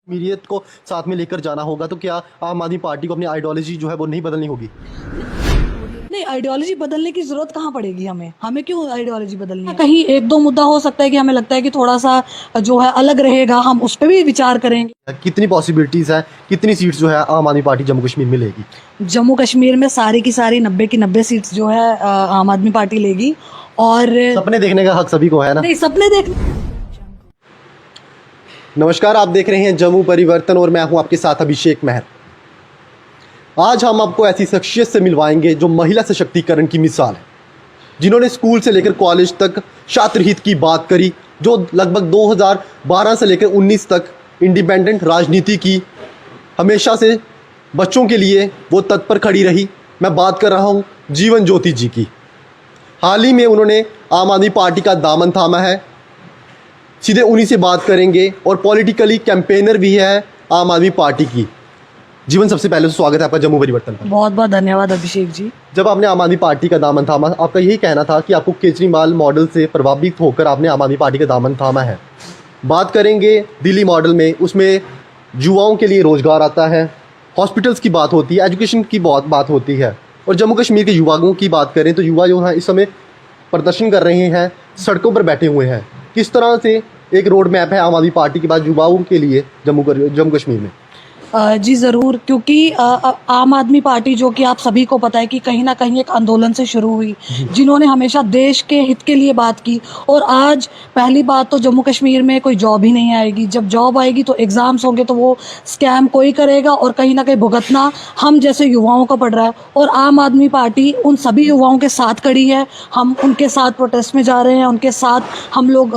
कश्मीरियत को साथ में लेकर जाना होगा, तो क्या आम आदमी पार्टी को अपनी आइडियोलॉजी जो है वो नहीं बदलनी होगी? नहीं, आइडियोलॉजी बदलने की जरूरत कहाँ पड़ेगी हमें क्यों आइडियोलॉजी बदलनी है? कहीं एक दो मुद्दा हो सकता है कि हमें लगता है कि थोड़ा सा जो है अलग रहेगा, हम उस पर भी विचार करेंगे। कितनी पॉसिबिलिटीज़ है, कितनी सीट्स जो है आम आदमी पार्टी जम्मू कश्मीर में लेगी? जम्मू कश्मीर में सारी की सारी 90 की 90 सीट्स जो है आम आदमी पार्टी लेगी। और सपने देखने का हक सभी को है ना? नहीं, सपने देखने। नमस्कार, आप देख रहे हैं जम्मू परिवर्तन और मैं हूं आपके साथ अभिषेक महर। आज हम आपको ऐसी शख्सियत से मिलवाएंगे जो महिला सशक्तिकरण की मिसाल है, जिन्होंने स्कूल से लेकर कॉलेज तक छात्र हित की बात करी, जो लगभग 2012 से लेकर 19 तक इंडिपेंडेंट राजनीति की, हमेशा से बच्चों के लिए वो तत्पर खड़ी रही। मैं बात कर रहा हूं जीवन ज्योति जी की। हाल ही में उन्होंने आम आदमी पार्टी का दामन थामा है। सीधे उन्हीं से बात करेंगे और पॉलिटिकली कैंपेनर भी है आम आदमी पार्टी की। जीवन, सबसे पहले तो स्वागत है आपका जम्मू परिवर्तन पर। बहुत बहुत धन्यवाद अभिषेक जी। जब आपने आम आदमी पार्टी का दामन थामा, आपका यही कहना था कि आपको केजरीवाल मॉडल से प्रभावित होकर आपने आम आदमी पार्टी का दामन थामा है। बात करेंगे दिल्ली मॉडल में, उसमें युवाओं के लिए रोजगार आता है, हॉस्पिटल्स की बात होती है, एजुकेशन की बहुत बात होती है। और जम्मू कश्मीर के युवाओं की बात करें तो युवा जो है इस समय प्रदर्शन कर रहे हैं, सड़कों पर बैठे हुए हैं। किस तरह से एक रोड मैप है आम आदमी पार्टी के पास युवाओं के लिए जम्मू कश्मीर में? जी ज़रूर, क्योंकि आम आदमी पार्टी, जो कि आप सभी को पता है कि कहीं ना कहीं एक आंदोलन से शुरू हुई, जिन्होंने हमेशा देश के हित के लिए बात की। और आज पहली बात तो जम्मू कश्मीर में कोई जॉब ही नहीं आएगी। जब जॉब आएगी तो एग्ज़ाम्स होंगे, तो वो स्कैम कोई करेगा और कहीं ना कहीं भुगतना हम जैसे युवाओं का पड़ रहा है। और आम आदमी पार्टी उन सभी युवाओं के साथ खड़ी है। हम उनके साथ प्रोटेस्ट में जा रहे हैं, उनके साथ हम लोग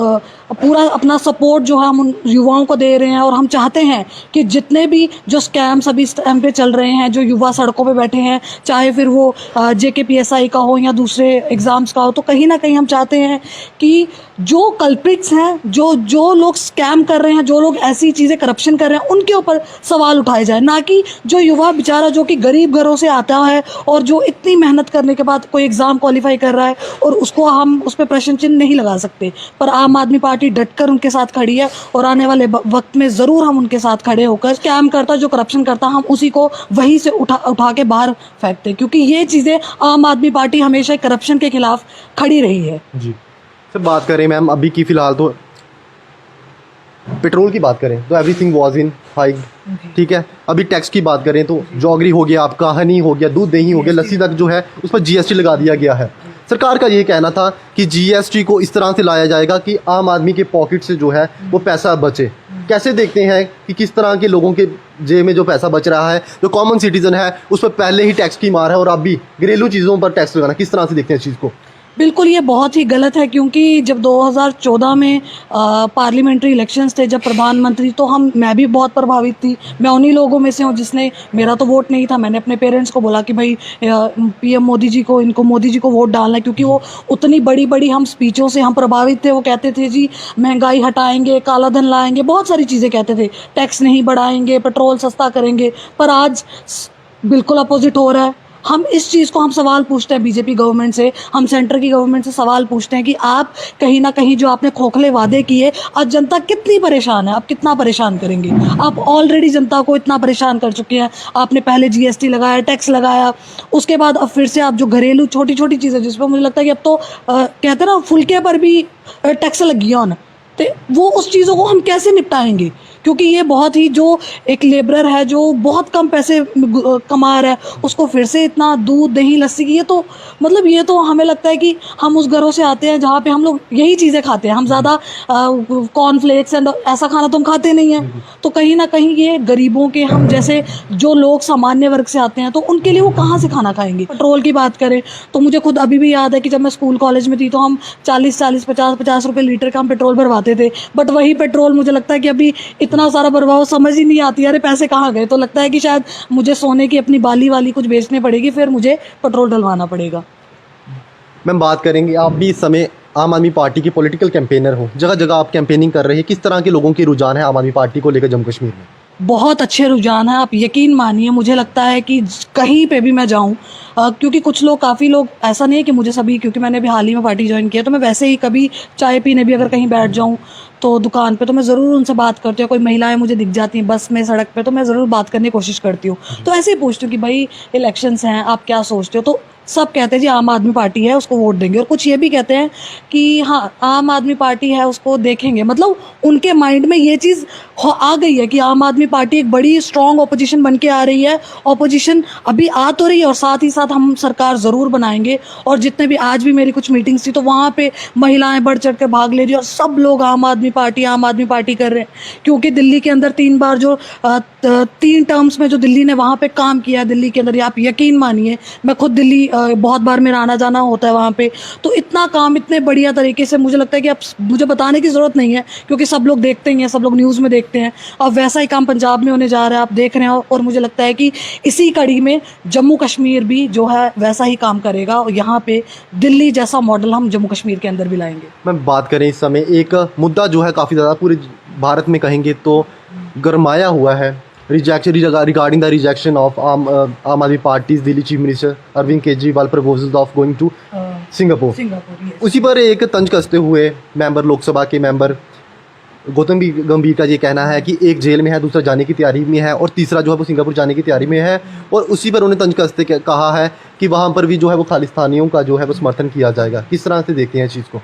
पूरा अपना सपोर्ट जो है हम उन युवाओं को दे रहे हैं। और हम चाहते हैं कि जितने भी जो स्कैम्स अभी इस टाइम पे चल रहे हैं, जो युवा सड़कों पे बैठे हैं, चाहे फिर वो JKPSI का हो या दूसरे एग्ज़ाम्स का हो, तो कहीं ना कहीं हम चाहते हैं कि जो कल्प्रिट्स हैं, जो लोग स्कैम कर रहे हैं, जो लोग ऐसी चीज़ें करप्शन कर रहे हैं, उनके ऊपर सवाल उठाए जाए, ना कि जो युवा बेचारा जो कि गरीब घरों से आता है और जो इतनी मेहनत करने के बाद कोई एग्ज़ाम क्वालिफाई कर रहा है और उसको हम उस पर प्रश्न चिन्ह नहीं लगा सकते। पर आम आदमी पार्टी डटकर उनके साथ खड़ी है और आने वाले वक्त में ज़रूर हम उनके साथ खड़े होकर स्कैम करता, जो करप्शन करता, हम उसी को वहीं से उठा के बाहर फेंकते, क्योंकि ये चीज़ें आम आदमी पार्टी हमेशा करप्शन के खिलाफ खड़ी रही है। जी सर, बात करें मैम अभी की फ़िलहाल तो पेट्रोल की बात करें तो एवरीथिंग वाज इन हाइक, ठीक है। अभी टैक्स की बात करें तो जॉगरी हो गया, आपका हनी हो गया, दूध दही हो गया, लस्सी तक जो है उस पर GST लगा दिया गया है। सरकार का ये कहना था कि GST को इस तरह से लाया जाएगा कि आम आदमी के पॉकेट से जो है वो पैसा बचे। कैसे देखते हैं कि किस तरह के लोगों के जेब में जो पैसा बच रहा है, जो कॉमन सिटीजन है उस पर पहले ही टैक्स की मार है और अब भी घरेलू चीज़ों पर टैक्स लगाना, किस तरह से देखते हैं इस चीज़ को? बिल्कुल, ये बहुत ही गलत है, क्योंकि जब 2014 में पार्लियामेंट्री इलेक्शंस थे, जब प्रधानमंत्री, तो मैं भी बहुत प्रभावित थी। मैं उन्हीं लोगों में से हूँ जिसने, मेरा तो वोट नहीं था, मैंने अपने पेरेंट्स को बोला कि भाई PM मोदी जी को, इनको मोदी जी को वोट डालना है, क्योंकि वो उतनी बड़ी बड़ी हम स्पीचों से हम प्रभावित थे। वो कहते थे जी महंगाई हटाएंगे, काला धन लाएंगे, बहुत सारी चीज़ें कहते थे, टैक्स नहीं बढ़ाएंगे, पेट्रोल सस्ता करेंगे। पर आज बिल्कुल अपोजिट हो रहा है। हम इस चीज़ को हम सवाल पूछते हैं BJP गवर्नमेंट से, हम सेंटर की गवर्नमेंट से सवाल पूछते हैं कि आप कहीं ना कहीं जो आपने खोखले वादे किए, आज जनता कितनी परेशान है, आप कितना परेशान करेंगे? आप ऑलरेडी जनता को इतना परेशान कर चुके हैं। आपने पहले GST लगाया, टैक्स लगाया, उसके बाद अब फिर से आप जो घरेलू छोटी छोटी चीज़ें, जिस पर मुझे लगता है कि अब तो कहते हैं ना, फुलके पर भी टैक्स लग गया ना, तो वो उस चीज़ों को हम कैसे निपटाएंगे? क्योंकि ये बहुत ही, जो एक लेबरर है जो बहुत कम पैसे कमा रहा है, उसको फिर से इतना दूध दही लस्सी की, ये तो मतलब ये तो हमें लगता है कि हम उस घरों से आते हैं जहाँ पे हम लोग यही चीज़ें खाते हैं। हम ज़्यादा कॉर्नफ्लेक्स एंड ऐसा खाना तो हम खाते नहीं हैं। तो कहीं ना कहीं ये गरीबों के, हम जैसे जो लोग सामान्य वर्ग से आते हैं, तो उनके लिए वो कहाँ से खाना खाएंगे? पेट्रोल की बात करें तो मुझे खुद अभी भी याद है कि जब मैं स्कूल कॉलेज में थी तो हम 40-40, 50-50 रुपये लीटर का हम पेट्रोल भरवाते थे। बट वही पेट्रोल मुझे लगता है कि अभी इतना सारा बर्बाद, समझ ही नहीं आती, अरे पैसे कहाँ गए? तो लगता है कि शायद मुझे सोने की अपनी बाली वाली कुछ बेचनी पड़ेगी, फिर मुझे पेट्रोल डलवाना पड़ेगा। मैम बात करेंगे, आप भी इस समय आम आदमी पार्टी के पॉलिटिकल कैंपेनर हो, जगह जगह आप कैंपेनिंग कर रहे हैं, किस तरह के लोगों की रुझान है आम आदमी पार्टी को लेकर जम्मू कश्मीर में? बहुत अच्छे रुझान है, आप यकीन मानिए। मुझे लगता है कि कहीं पे भी मैं जाऊं, क्योंकि कुछ लोग, काफ़ी लोग, ऐसा नहीं है कि मुझे सभी, क्योंकि मैंने भी हाल ही में पार्टी ज्वाइन किया, तो मैं वैसे ही कभी चाय पीने भी अगर कहीं बैठ जाऊं तो दुकान पे तो मैं ज़रूर उनसे बात करती हूँ। कोई महिलाएं मुझे दिख जाती हैं बस में, सड़क पे, तो मैं ज़रूर बात करने की कोशिश करती हूँ। तो ऐसे ही पूछती हूँ कि भाई इलेक्शंस हैं, आप क्या सोचते हो? तो सब कहते हैं जी आम आदमी पार्टी है, उसको वोट देंगे। और कुछ ये भी कहते हैं कि हाँ आम आदमी पार्टी है, उसको देखेंगे। मतलब उनके माइंड में ये चीज़ आ गई है कि आम आदमी पार्टी एक बड़ी स्ट्रॉन्ग ऑपोजिशन बन के आ रही है। ऑपोजिशन अभी आ तो रही है और साथ ही साथ हम सरकार ज़रूर बनाएंगे। और जितने भी आज भी मेरी कुछ मीटिंग्स थी तो वहाँ पे महिलाएं बढ़ चढ़ कर भाग ले रही है और सब लोग आम आदमी पार्टी कर रहे हैं। क्योंकि दिल्ली के अंदर 3 बार जो 3 टर्म्स में जो दिल्ली ने वहाँ पे काम किया है, दिल्ली के अंदर, आप यकीन मानिए मैं खुद दिल्ली बहुत बार मेरा आना जाना होता है वहाँ पे। तो इतना काम इतने बढ़िया तरीके से, मुझे लगता है कि अब मुझे बताने की ज़रूरत नहीं है क्योंकि सब लोग देखते ही हैं, सब लोग न्यूज़ में देखते हैं। अब वैसा ही काम पंजाब में होने जा रहा है, आप देख रहे हैं। और मुझे लगता है कि इसी कड़ी में जम्मू कश्मीर भी जो है वैसा ही काम करेगा और यहाँ पे दिल्ली जैसा मॉडल हम जम्मू कश्मीर के अंदर भी लाएंगे। मैं बात करें इस समय एक मुद्दा जो है काफ़ी ज़्यादा पूरे भारत में कहेंगे तो गरमाया हुआ है, regarding the rejection of Aam Aadmi party's Delhi chief minister Arvind Kejriwal proposals of going to Singapore. yes. उसी पर एक तंज कसते हुए मेंबर, लोकसभा के मेंबर गौतम गंभीर का ये कहना है कि एक जेल में है, दूसरा जाने की तैयारी में है और तीसरा जो है वो सिंगापुर जाने की तैयारी में है। और उसी पर उन्हें तंज कसते कहा है कि वहाँ पर भी जो है वो खालिस्तानियों का जो है वो समर्थन किया जाएगा। किस तरह से देखते हैं इस चीज़ को?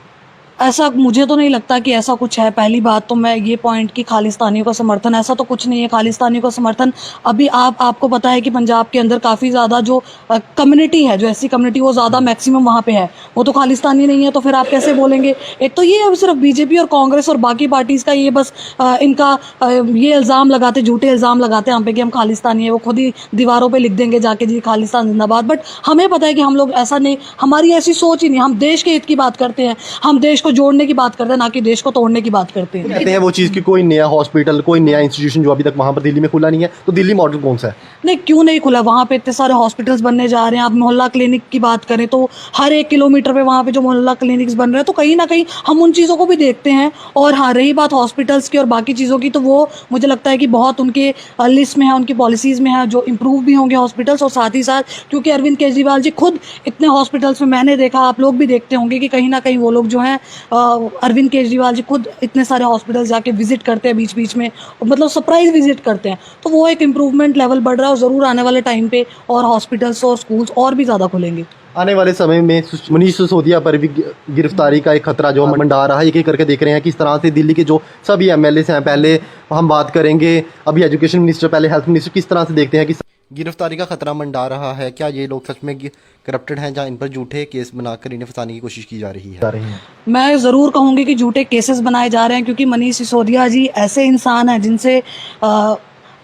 ऐसा मुझे तो नहीं लगता कि ऐसा कुछ है। पहली बात तो मैं ये पॉइंट कि खालिस्तानियों का समर्थन, ऐसा तो कुछ नहीं है। खालिस्तानियों का समर्थन अभी आपको पता है कि पंजाब के अंदर काफ़ी ज़्यादा जो कम्युनिटी है, जो ऐसी कम्युनिटी, वो ज़्यादा मैक्सिमम वहाँ पे है, वो तो खालिस्तानी नहीं है। तो फिर आप कैसे बोलेंगे? एक तो ये अब सिर्फ बीजेपी और कांग्रेस और बाकी पार्टीज़ का ये बस इनका ये इल्ज़ाम लगाते, झूठे इल्ज़ाम लगाते हैं हम पे कि हम खालिस्तानी है। वो खुद ही दीवारों पर लिख देंगे जाके जी खालिस्तान जिंदाबाद। बट हमें पता है कि हम लोग ऐसा नहीं, हमारी ऐसी सोच ही नहीं। हम देश के हित की बात करते हैं, हम देश को जोड़ने की बात करते हैं, ना कि देश को तोड़ने की बात करते हैं। कहते हैं वो चीज़ कि कोई नया हॉस्पिटल, कोई नया इंस्टीट्यूशन जो अभी तक वहाँ पर दिल्ली में खुला नहीं है, तो दिल्ली मॉडल कौन सा है? नहीं, क्यों नहीं खुला? वहाँ पे इतने सारे हॉस्पिटल्स बनने जा रहे हैं। आप मोहल्ला क्लिनिक की बात करें तो हर 1 किलोमीटर पे वहाँ पे जो मोहल्ला क्लिनिक्स बन रहे हैं, तो कहीं ना कहीं हम उन चीज़ों को भी देखते हैं। और हाँ, रही बात हॉस्पिटल्स की और बाकी चीज़ों की, तो वो मुझे लगता है कि बहुत उनके लिस्ट में है, उनकी पॉलिसीज़ में है, जो इम्प्रूव भी होंगे हॉस्पिटल्स। और साथ ही साथ क्योंकि अरविंद केजरीवाल जी खुद इतने हॉस्पिटल्स में, मैंने देखा, आप लोग भी देखते होंगे कि कहीं ना कहीं वो लोग जो हैं, अरविंद केजरीवाल जी खुद इतने सारे हॉस्पिटल्स जाके विजिट करते हैं बीच बीच में, मतलब सरप्राइज विजिट करते हैं। तो वो एक इम्प्रूवमेंट लेवल बढ़ रहा है और ज़रूर आने वाले टाइम पे और हॉस्पिटल्स और स्कूल्स और भी ज़्यादा खुलेंगे। आने वाले समय में मनीष सिसोदिया पर भी गिरफ्तारी का एक खतरा जो मंडा रहा है, एक एक करके देख रहे हैं किस तरह से दिल्ली के जो सभी एमएलए हैं, पहले हम बात करेंगे अभी एजुकेशन मिनिस्टर, पहले हेल्थ मिनिस्टर, किस तरह से देखते हैं कि गिरफ्तारी का खतरा मंडा रहा है? क्या ये लोग सच में करप्टेड हैं, जहाँ इन पर झूठे केस बनाकर इन्हें फंसाने की कोशिश की जा रही है? मैं ज़रूर कहूँगी कि झूठे केसेस बनाए जा रहे हैं, क्योंकि मनीष सिसोदिया जी ऐसे इंसान हैं जिनसे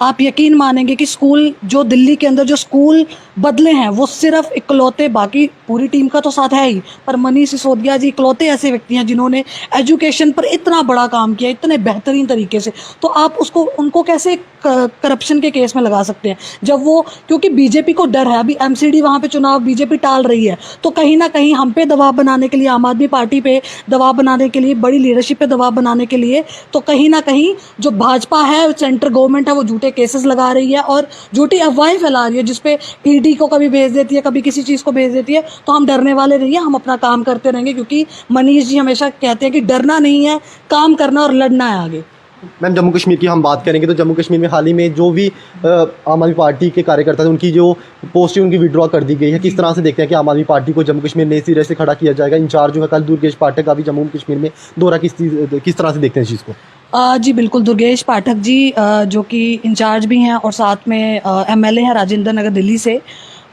आप यकीन मानेंगे कि स्कूल जो दिल्ली के अंदर जो स्कूल बदले हैं वो सिर्फ इकलौते, बाकी पूरी टीम का तो साथ है ही, पर मनीष सिसोदिया जी इकलौते ऐसे व्यक्ति हैं जिन्होंने एजुकेशन पर इतना बड़ा काम किया, इतने बेहतरीन तरीके से। तो आप उनको कैसे करप्शन के केस में लगा सकते हैं? जब वो, क्योंकि बीजेपी को डर है, अभी एमसीडी वहाँ पे चुनाव बीजेपी टाल रही है, तो कहीं ना कहीं हम पे दबाव बनाने के लिए, आम आदमी पार्टी पे दबाव बनाने के लिए, बड़ी लीडरशिप पे दबाव बनाने के लिए, तो कहीं ना कहीं जो भाजपा है, सेंट्रल गवर्नमेंट है, वो झूठे केसेस लगा रही है और झूठी अफवाहें फैला रही है, जिसपे ईडी को कभी भेज देती है, कभी किसी चीज़ को भेज देती है। तो हम डरने वाले नहीं है, हम अपना काम करते रहेंगे, क्योंकि मनीष जी हमेशा कहते हैं कि डरना नहीं है, काम करना और लड़ना है आगे। मैम, जम्मू कश्मीर की हम बात करेंगे तो जम्मू कश्मीर में हाल ही में जो भी आम आदमी पार्टी के कार्यकर्ता थे, उनकी जो पोस्टें उनकी विड्रॉ कर दी गई है। किस तरह से देखते हैं कि आम आदमी पार्टी को जम्मू कश्मीर में सिरे से खड़ा किया जाएगा? इंचार्ज जो है कल दुर्गेश पाठक का भी जम्मू कश्मीर में दौरा, किस तरह से देखते हैं इस चीज़ को? जी बिल्कुल, दुर्गेश पाठक जी जो कि इंचार्ज भी हैं और साथ में एमएलए हैं राजेंद्र नगर दिल्ली से,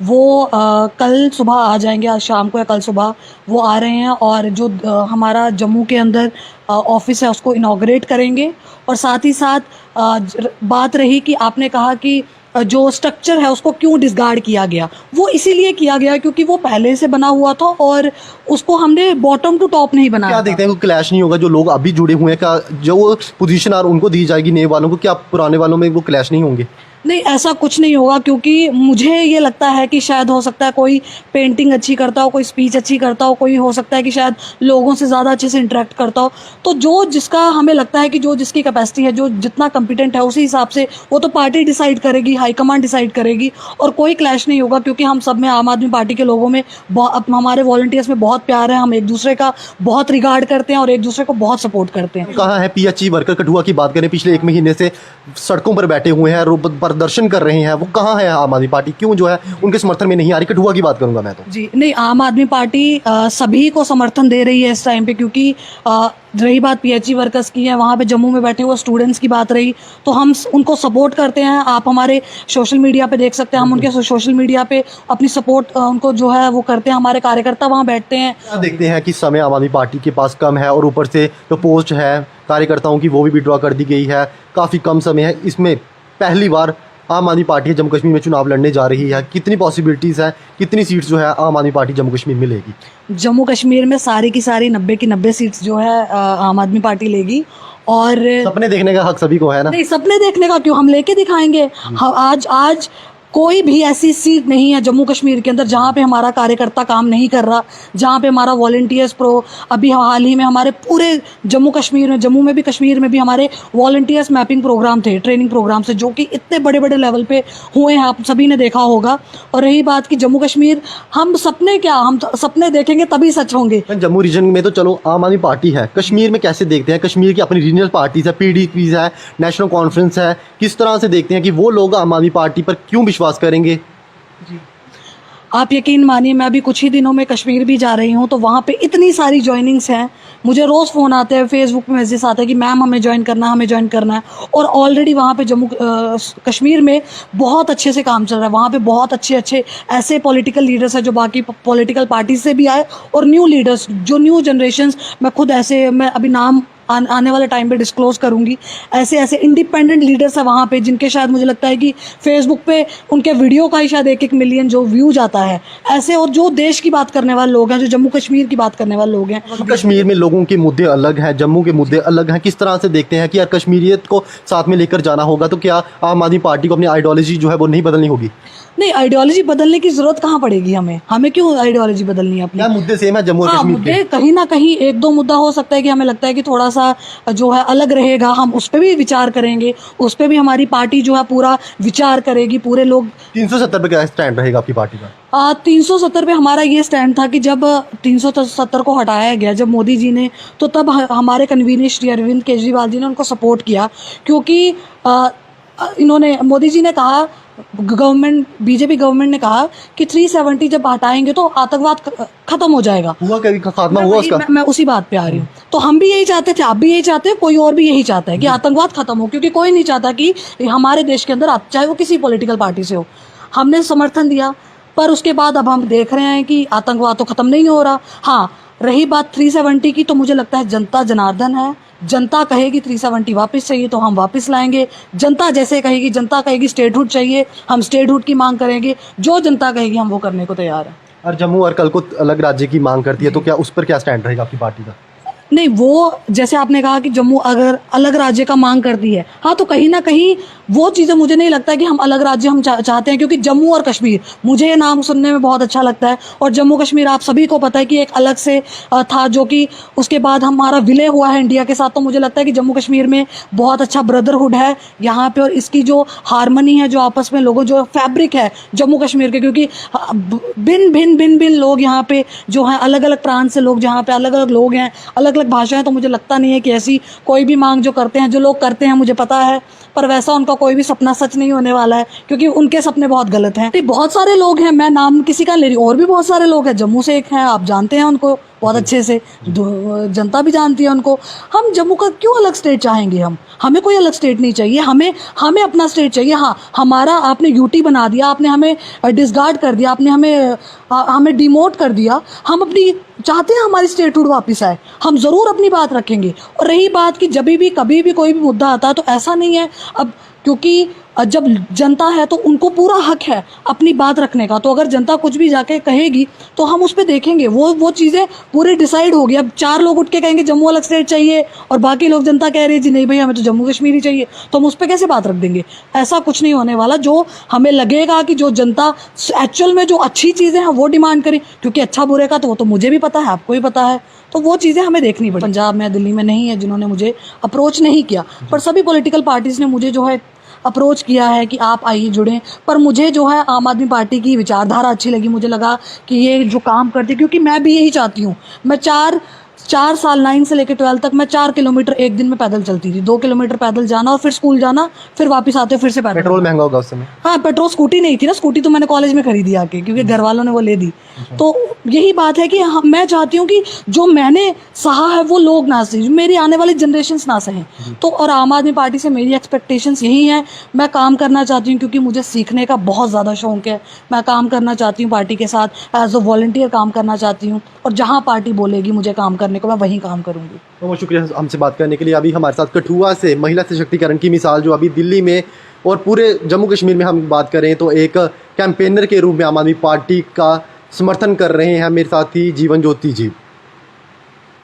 वो कल सुबह आ जाएंगे, आज शाम को या कल सुबह वो आ रहे हैं और जो हमारा जम्मू के अंदर ऑफिस है उसको इनॉग्रेट करेंगे। और साथ ही साथ बात रही कि आपने कहा कि जो स्ट्रक्चर है उसको क्यों डिसगार्ड किया गया, वो इसीलिए किया गया क्योंकि वो पहले से बना हुआ था और उसको हमने बॉटम टू टॉप नहीं बनाया। क्या देखते हैं, क्लैश नहीं होगा? जो लोग अभी जुड़े हुए हैं, क्या जो पोजीशन और उनको दी जाएगी नए वालों को, क्या पुराने वालों में वो क्लैश नहीं होंगे? नहीं, ऐसा कुछ नहीं होगा, क्योंकि मुझे ये लगता है कि शायद हो सकता है कोई पेंटिंग अच्छी करता हो, कोई स्पीच अच्छी करता हो, कोई हो सकता है कि शायद लोगों से ज़्यादा अच्छे से इंटरेक्ट करता हो। तो जो जिसका हमें लगता है कि जो जिसकी कैपेसिटी है, जो जितना कॉम्पिटेंट है, उसी हिसाब से वो तो पार्टी डिसाइड करेगी, हाईकमांड डिसाइड करेगी, और कोई क्लैश नहीं होगा। क्योंकि हम सब में, आम आदमी पार्टी के लोगों में, हमारे वॉलंटियर्स में बहुत प्यार है, हम एक दूसरे का बहुत रिगार्ड करते हैं और एक दूसरे को बहुत सपोर्ट करते हैं। कहाँ है पीएचई वर्कर? कठुआ की बात करें, पिछले 1 महीने से सड़कों पर बैठे हुए हैं, प्रदर्शन कर रहे हैं, वो कहाँ है आम आदमी पार्टी? क्यों जो है उनके समर्थन में नहीं आ रही? कठुआ की बात करूंगा मैं तो। जी नहीं, आम आदमी पार्टी सभी को समर्थन दे रही है इस टाइम पे, क्योंकि रही बात पीएचई वर्कर्स की है, वहाँ पे जम्मू में बैठे हुए स्टूडेंट्स की बात रही, तो हम उनको सपोर्ट करते हैं। आप हमारे सोशल मीडिया पे देख सकते हैं, हम उनके सोशल मीडिया पे अपनी सपोर्ट उनको जो है वो करते हैं। हमारे कार्यकर्ता वहाँ बैठते हैं। क्या देखते हैं कि समय आम आदमी पार्टी के पास कम है, और ऊपर से जो पोस्ट है कार्यकर्ताओं की वो भी विड्रॉ कर दी गई है, काफ़ी कम समय है। इसमें पहली बार आम आदमी पार्टी जम्मू कश्मीर में चुनाव लड़ने जा रही है, कितनी पॉसिबिलिटीज़ है, कितनी सीट्स जो है आम आदमी पार्टी जम्मू कश्मीर में लेगी? जम्मू कश्मीर में सारी की सारी 90 की 90 सीट्स जो है आम आदमी पार्टी लेगी। और सपने देखने का हक सभी को है ना? नहीं, सपने देखने का क्यों, हम लेके दिखाएंगे। आज कोई भी ऐसी सीट नहीं है जम्मू कश्मीर के अंदर जहाँ पे हमारा कार्यकर्ता काम नहीं कर रहा, जहाँ पे हमारा वॉलंटियर्स अभी हाल ही में हमारे पूरे जम्मू कश्मीर में, जम्मू में भी कश्मीर में भी हमारे वॉलंटियर्स मैपिंग प्रोग्राम थे, ट्रेनिंग प्रोग्राम से, जो कि इतने बड़े बड़े लेवल पे हुए हैं, आप सभी ने देखा होगा। और रही बात कि जम्मू कश्मीर, हम सपने क्या, हम सपने देखेंगे तभी सच होंगे। जम्मू रीजन में तो चलो आम आदमी पार्टी है, कश्मीर में कैसे देखते हैं? कश्मीर की अपनी रीजनल पार्टीज है, पीडीपी है, नेशनल कॉन्फ्रेंस है, किस तरह से देखते हैं कि वो लोग आम आदमी पार्टी पर क्यों विश्वास करेंगे? आप यकीन मानिए, मैं अभी कुछ ही दिनों में कश्मीर भी जा रही हूँ, तो वहाँ पे इतनी सारी ज्वाइनिंग्स हैं, मुझे रोज़ फ़ोन आते हैं, फेसबुक पे मैसेज आते हैं कि मैम हमें ज्वाइन करना है, हमें ज्वाइन करना है। और ऑलरेडी वहाँ पे जम्मू कश्मीर में बहुत अच्छे से काम चल रहा है। वहाँ पे बहुत अच्छे ऐसे पॉलिटिकल लीडर्स हैं जो बाकी पॉलिटिकल पार्टी से भी आए, और न्यू लीडर्स, जो न्यू जनरेशन्स, मैं खुद ऐसे, मैं अभी नाम आने वाले टाइम पे डिस्क्लोज करूंगी, ऐसे इंडिपेंडेंट लीडर्स हैं वहाँ पे, जिनके शायद मुझे लगता है कि फेसबुक पे उनके वीडियो का ही शायद 1-1 मिलियन जो व्यू जाता है ऐसे। और जो देश की बात करने वाले लोग हैं, जो जम्मू कश्मीर की बात करने वाले लोग हैं। कश्मीर में लोगों के मुद्दे अलग हैं, जम्मू के मुद्दे अलग हैं। किस तरह से देखते हैं कि यार कश्मीरियत को साथ में लेकर जाना होगा, तो क्या आम आदमी पार्टी को अपनी आइडियोलॉजी जो है वो नहीं बदलनी होगी? नहीं, आइडियोलॉजी बदलने की जरूरत कहाँ पड़ेगी हमें क्यों आइडियोलॉजी बदलनी है अपनी? क्या मुद्दे सेम है जम्मू और हाँ, कश्मीर मुद्दे के? कहीं ना कहीं 1-2 मुद्दा हो सकता है कि हमें लगता है कि थोड़ा सा जो है अलग रहेगा, हम उस पर भी विचार करेंगे, उस पर भी हमारी पार्टी जो है पूरा विचार करेगी। पूरे लोग 370 पे क्या स्टैंड रहेगा आपकी पार्टी का? 370 पे हमारा ये स्टैंड था कि जब 370 को हटाया गया, जब मोदी जी ने, तो तब हमारे कन्वीनर श्री अरविंद केजरीवाल जी ने उनको सपोर्ट किया, क्योंकि मोदी जी ने कहा, गवर्नमेंट, बीजेपी गवर्नमेंट ने कहा कि 370 जब हटाएंगे तो आतंकवाद खत्म हो जाएगा। हुआ कभी खात्मा हुआ उसका? मैं उसी बात पे आ रही हूँ। तो हम भी यही चाहते थे, आप भी यही चाहते हैं, कोई और भी यही चाहता है कि आतंकवाद खत्म हो, क्योंकि कोई नहीं चाहता कि हमारे देश के अंदर, चाहे वो किसी पॉलिटिकल पार्टी से हो। हमने समर्थन दिया, पर उसके बाद अब हम देख रहे हैं कि आतंकवाद तो खत्म नहीं हो रहा। हाँ, रही बात 370 की, तो मुझे लगता है जनता जनार्दन है, जनता कहेगी 370 वापस चाहिए तो हम वापस लाएंगे। जनता जैसे कहेगी, जनता कहेगी स्टेटहुड चाहिए, हम स्टेटहुड की मांग करेंगे। जो जनता कहेगी हम वो करने को तैयार हैं। और जम्मू और कल को अलग राज्य की मांग करती है, तो क्या उस पर क्या स्टैंड रहेगा आपकी पार्टी का? नहीं, वो जैसे आपने कहा कि जम्मू अगर अलग राज्य का मांग करती है, हाँ, तो कहीं ना कहीं वो चीज़ें, मुझे नहीं लगता कि हम अलग राज्य हम चाहते हैं, क्योंकि जम्मू और कश्मीर, मुझे ये नाम सुनने में बहुत अच्छा लगता है। और जम्मू कश्मीर आप सभी को पता है कि एक अलग से था, जो कि उसके बाद हमारा विलय हुआ है इंडिया के साथ। तो मुझे लगता है कि जम्मू कश्मीर में बहुत अच्छा ब्रदरहुड है यहाँ पे, और इसकी जो हारमनी है, जो आपस में लोगों, जो फैब्रिक है जम्मू कश्मीर के, क्योंकि भिन्न लोग यहाँ पे जो हैं, अलग अलग प्रांत से लोग जहाँ पे अलग अलग लोग हैं, अलग अलग भाषाएं। तो मुझे लगता नहीं है कि ऐसी कोई भी मांग जो करते हैं, जो लोग करते हैं, मुझे पता है, पर वैसा उनका कोई भी सपना सच नहीं होने वाला है, क्योंकि उनके सपने बहुत गलत हैं। बहुत सारे लोग हैं, मैं नाम किसी का ले रही हूँ, और भी बहुत सारे लोग हैं। जम्मू से एक हैं, आप जानते हैं उनको बहुत अच्छे से, जनता भी जानती है उनको। हम जम्मू का क्यों अलग स्टेट चाहेंगे? हमें कोई अलग स्टेट नहीं चाहिए, हमें अपना स्टेट चाहिए। हाँ, हमारा आपने यूटी बना दिया, आपने हमें डिसगार्ड कर दिया, आपने हमें डिमोट कर दिया। हम अपनी चाहते हैं हमारी स्टेटहुड वापस आए, हम ज़रूर अपनी बात रखेंगे। और रही बात कि जब भी कभी भी कोई भी मुद्दा आता है, तो ऐसा नहीं है अब, क्योंकि जब जनता है तो उनको पूरा हक है अपनी बात रखने का। तो अगर जनता कुछ भी जाके कहेगी तो हम उस पर देखेंगे, वो चीज़ें पूरी डिसाइड होगी। अब 4 लोग उठ के कहेंगे जम्मू अलग स्टेट चाहिए और बाकी लोग जनता कह रही है जी नहीं भैया हमें तो जम्मू कश्मीर ही चाहिए, तो हम उस पर कैसे बात रख देंगे? ऐसा कुछ नहीं होने वाला। जो हमें लगेगा कि जो जनता एक्चुअल में जो अच्छी चीज़ें हैं वो डिमांड करें, क्योंकि अच्छा बुरे का तो वो तो मुझे भी पता है, आपको भी पता है, तो वो चीज़ें हमें देखनी पड़ी। पंजाब में दिल्ली में नहीं है जिन्होंने मुझे अप्रोच नहीं किया, पर सभी पॉलिटिकल पार्टीज़ ने मुझे जो है अप्रोच किया है कि आप आइए जुड़ें। पर मुझे जो है आम आदमी पार्टी की विचारधारा अच्छी लगी। मुझे लगा कि ये जो काम करती, क्योंकि मैं भी यही चाहती हूँ। मैं 4 साल 9 से लेकर 12 तक मैं 4 किलोमीटर एक दिन में पैदल चलती थी। 2 किलोमीटर पैदल जाना और फिर स्कूल जाना, फिर वापस आते फिर से पैदल। पेट्रोल महंगा होगा उस समय। हाँ, पेट्रोल, स्कूटी नहीं थी ना, स्कूटी तो मैंने कॉलेज में खरीदी आके, क्योंकि घर वालों ने वो ले दी। तो यही बात है कि मैं चाहती हूँ कि जो मैंने सहा है वो लोग ना सही, मेरी आने वाली जनरेशन्स ना सहें। तो और आम आदमी पार्टी से मेरी एक्सपेक्टेशंस यही हैं। मैं काम करना चाहती हूँ क्योंकि मुझे सीखने का बहुत ज़्यादा शौक है। मैं काम करना चाहती हूँ पार्टी के साथ, एज अ वॉलंटियर काम करना चाहती हूँ, और जहाँ पार्टी बोलेगी मुझे काम करने को मैं वहीं काम करूँगी। बहुत शुक्रिया हमसे बात करने के लिए। अभी हमारे साथ कठुआ से महिला सशक्तिकरण की मिसाल, जो अभी दिल्ली में और पूरे जम्मू कश्मीर में हम बात करें तो एक कैंपेनर के रूप में आम आदमी पार्टी का समर्थन कर रहे हैं, मेरे साथी जीवन ज्योति जी।